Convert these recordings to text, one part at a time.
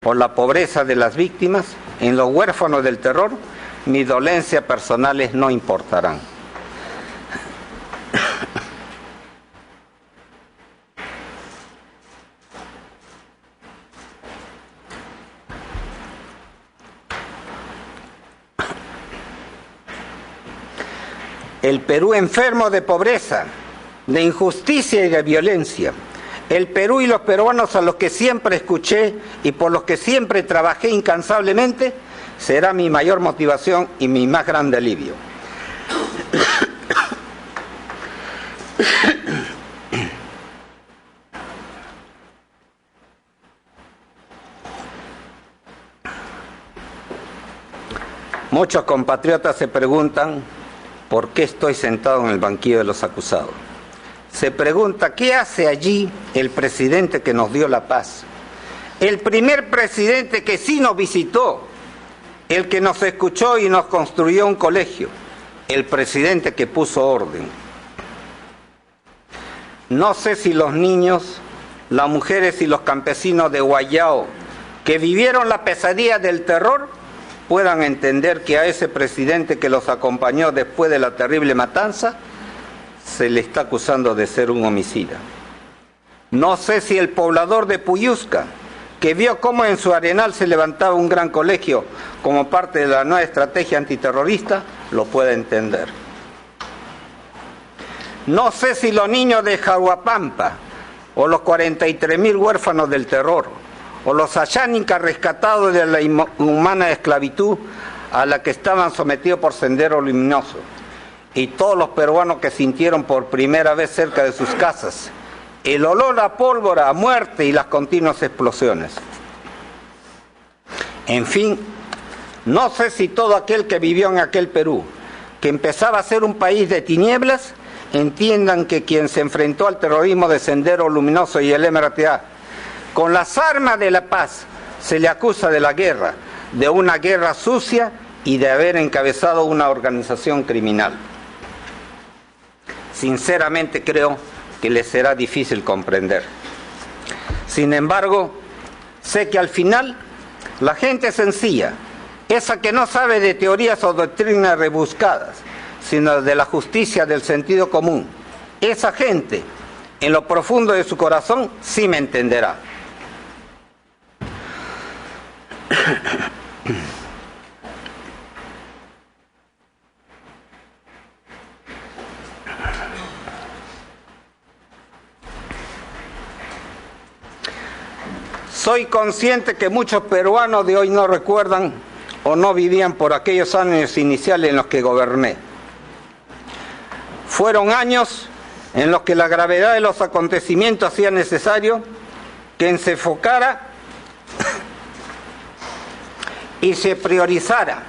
por la pobreza de las víctimas, en los huérfanos del terror, mis dolencias personales no importarán. El Perú enfermo de pobreza, de injusticia y de violencia. El Perú y los peruanos a los que siempre escuché y por los que siempre trabajé incansablemente, será mi mayor motivación y mi más grande alivio. Muchos compatriotas se preguntan ¿por qué estoy sentado en el banquillo de los acusados? Se pregunta, ¿qué hace allí el presidente que nos dio la paz? El primer presidente que sí nos visitó, el que nos escuchó y nos construyó un colegio, el presidente que puso orden. No sé si los niños, las mujeres y los campesinos de Guayao, que vivieron la pesadilla del terror, puedan entender que a ese presidente que los acompañó después de la terrible matanza, se le está acusando de ser un homicida. No sé si el poblador de Puyusca, que vio cómo en su arenal se levantaba un gran colegio como parte de la nueva estrategia antiterrorista, lo puede entender. No sé si los niños de Jaguapampa, o los 43.000 huérfanos del terror, o los ayánicas rescatados de la inhumana esclavitud a la que estaban sometidos por Sendero Luminoso, y todos los peruanos que sintieron por primera vez cerca de sus casas el olor a pólvora, a muerte y las continuas explosiones. En fin, no sé si todo aquel que vivió en aquel Perú, que empezaba a ser un país de tinieblas, entiendan que quien se enfrentó al terrorismo de Sendero Luminoso y el MRTA con las armas de la paz, se le acusa de la guerra, de una guerra sucia y de haber encabezado una organización criminal. Sinceramente creo que les será difícil comprender. Sin embargo, sé que al final la gente sencilla, esa que no sabe de teorías o doctrinas rebuscadas, sino de la justicia del sentido común, esa gente, en lo profundo de su corazón, sí me entenderá. Soy consciente que muchos peruanos de hoy no recuerdan o no vivían por aquellos años iniciales en los que goberné. Fueron años en los que la gravedad de los acontecimientos hacía necesario que se enfocara y se priorizara.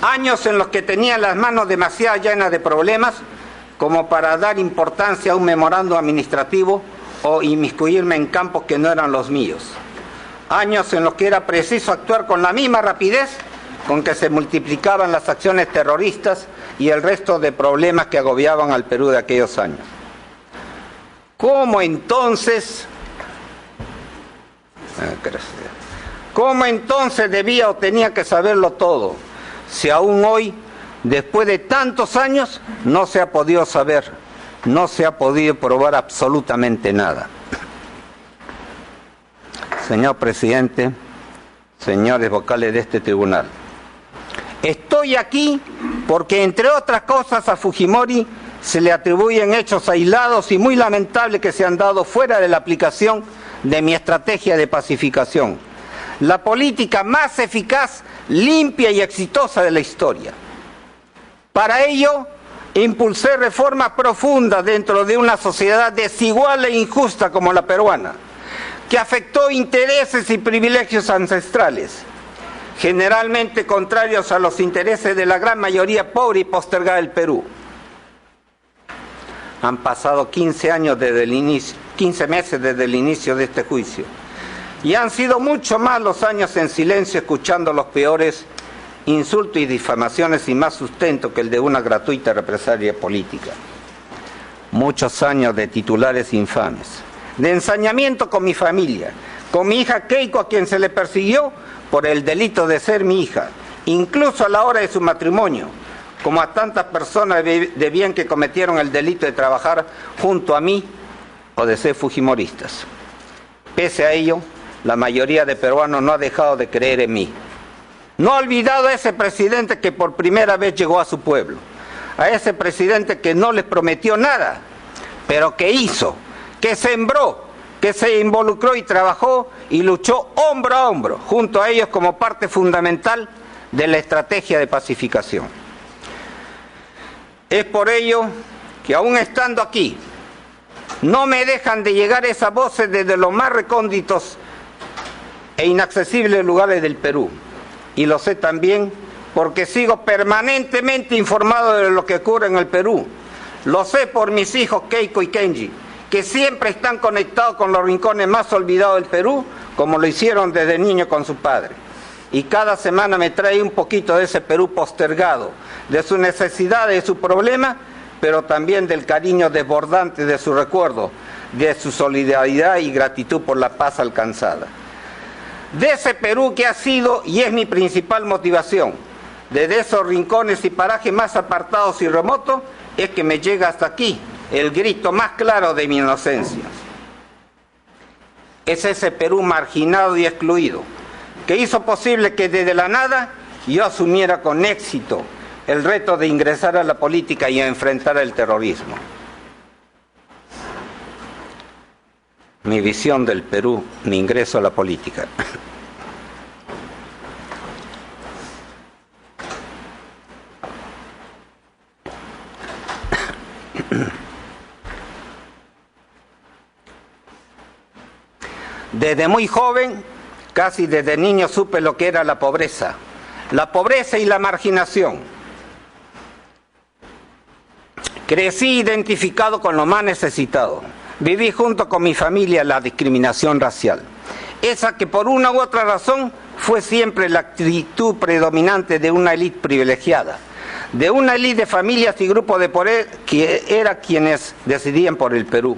Años en los que tenía las manos demasiado llenas de problemas como para dar importancia a un memorándum administrativo o inmiscuirme en campos que no eran los míos. Años en los que era preciso actuar con la misma rapidez con que se multiplicaban las acciones terroristas y el resto de problemas que agobiaban al Perú de aquellos años. ¿Cómo entonces debía o tenía que saberlo todo, si aún hoy, después de tantos años, no se ha podido saber, no se ha podido probar absolutamente nada? Señor presidente, señores vocales de este tribunal, estoy aquí porque, entre otras cosas, a Fujimori se le atribuyen hechos aislados y muy lamentables que se han dado fuera de la aplicación de mi estrategia de pacificación, la política más eficaz, limpia y exitosa de la historia. Para ello, impulsé reformas profundas dentro de una sociedad desigual e injusta como la peruana, que afectó intereses y privilegios ancestrales, generalmente contrarios a los intereses de la gran mayoría pobre y postergada del Perú. Han pasado 15 meses desde el inicio de este juicio, y han sido mucho más los años en silencio escuchando los peores insultos y difamaciones sin más sustento que el de una gratuita represalia política. Muchos años de titulares infames, de ensañamiento con mi familia, con mi hija Keiko, a quien se le persiguió por el delito de ser mi hija, incluso a la hora de su matrimonio, como a tantas personas de bien que cometieron el delito de trabajar junto a mí o de ser fujimoristas. Pese a ello, la mayoría de peruanos no ha dejado de creer en mí. No ha olvidado a ese presidente que por primera vez llegó a su pueblo, a ese presidente que no les prometió nada, pero que hizo, que sembró, que se involucró y trabajó y luchó hombro a hombro junto a ellos como parte fundamental de la estrategia de pacificación. Es por ello que aún estando aquí, no me dejan de llegar esas voces desde los más recónditos e inaccesibles lugares del Perú. Y lo sé también porque sigo permanentemente informado de lo que ocurre en el Perú. Lo sé por mis hijos Keiko y Kenji, que siempre están conectados con los rincones más olvidados del Perú, como lo hicieron desde niño con su padre. Y cada semana me trae un poquito de ese Perú postergado, de su necesidad, de su problema, pero también del cariño desbordante de su recuerdo, de su solidaridad y gratitud por la paz alcanzada. De ese Perú que ha sido y es mi principal motivación, desde esos rincones y parajes más apartados y remotos, es que me llega hasta aquí el grito más claro de mi inocencia. Es ese Perú marginado y excluido, que hizo posible que desde la nada yo asumiera con éxito el reto de ingresar a la política y a enfrentar el terrorismo. Mi visión del Perú, mi ingreso a la política. Desde muy joven, casi desde niño, supe lo que era la pobreza y la marginación. Crecí identificado con lo más necesitado. Viví junto con mi familia la discriminación racial. Esa que por una u otra razón fue siempre la actitud predominante de una élite privilegiada. De una élite de familias y grupos de poder que eran quienes decidían por el Perú.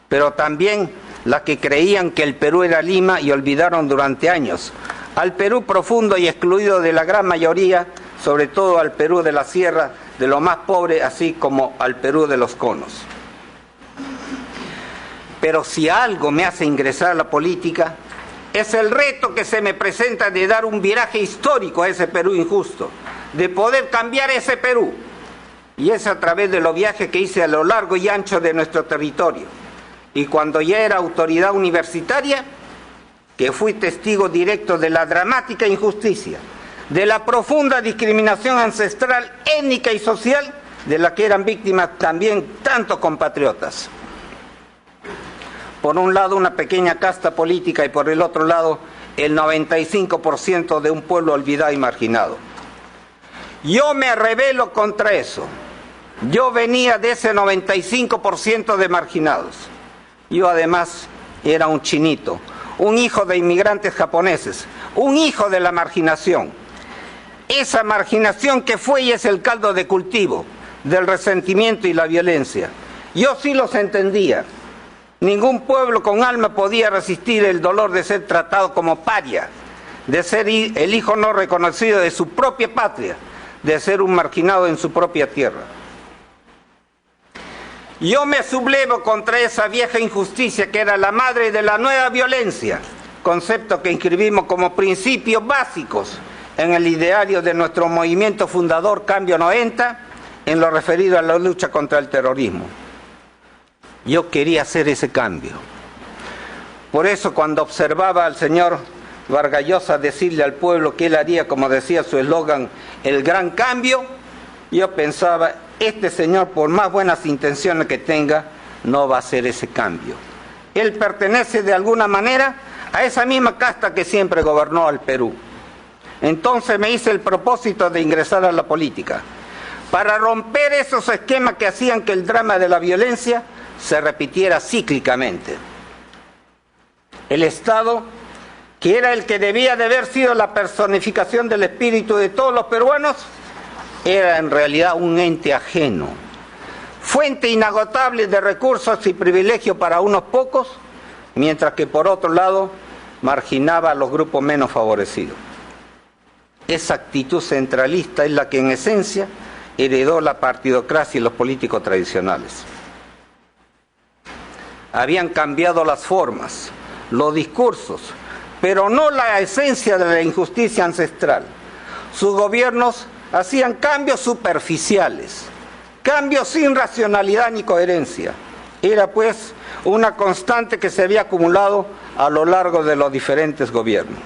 Pero también las que creían que el Perú era Lima y olvidaron durante años al Perú profundo y excluido de la gran mayoría, sobre todo al Perú de la sierra, de lo más pobre, así como al Perú de los conos. Pero si algo me hace ingresar a la política, es el reto que se me presenta de dar un viraje histórico a ese Perú injusto, de poder cambiar ese Perú. Y es a través de los viajes que hice a lo largo y ancho de nuestro territorio. Y cuando ya era autoridad universitaria, que fui testigo directo de la dramática injusticia, de la profunda discriminación ancestral, étnica y social, de la que eran víctimas también tantos compatriotas. Por un lado una pequeña casta política y por el otro lado el 95% de un pueblo olvidado y marginado. Yo me rebelo contra eso. Yo venía de ese 95% de marginados. Yo además era un chinito, un hijo de inmigrantes japoneses, un hijo de la marginación. Esa marginación que fue y es el caldo de cultivo del resentimiento y la violencia. Yo sí los entendía. Ningún pueblo con alma podía resistir el dolor de ser tratado como paria, de ser el hijo no reconocido de su propia patria, de ser un marginado en su propia tierra. Yo me sublevo contra esa vieja injusticia que era la madre de la nueva violencia, concepto que inscribimos como principios básicos en el ideario de nuestro movimiento fundador Cambio 90, en lo referido a la lucha contra el terrorismo. Yo quería hacer ese cambio. Por eso cuando observaba al señor Vargas Llosa decirle al pueblo que él haría, como decía su eslogan, el gran cambio, yo pensaba, este señor, por más buenas intenciones que tenga, no va a hacer ese cambio. Él pertenece de alguna manera a esa misma casta que siempre gobernó al Perú. Entonces me hice el propósito de ingresar a la política, para romper esos esquemas que hacían que el drama de la violencia se repitiera cíclicamente. El Estado, que era el que debía de haber sido la personificación del espíritu de todos los peruanos, era en realidad un ente ajeno, fuente inagotable de recursos y privilegios para unos pocos, mientras que por otro lado marginaba a los grupos menos favorecidos. Esa actitud centralista es la que en esencia heredó la partidocracia y los políticos tradicionales. Habían cambiado las formas, los discursos, pero no la esencia de la injusticia ancestral. Sus gobiernos hacían cambios superficiales, cambios sin racionalidad ni coherencia. Era pues una constante que se había acumulado a lo largo de los diferentes gobiernos.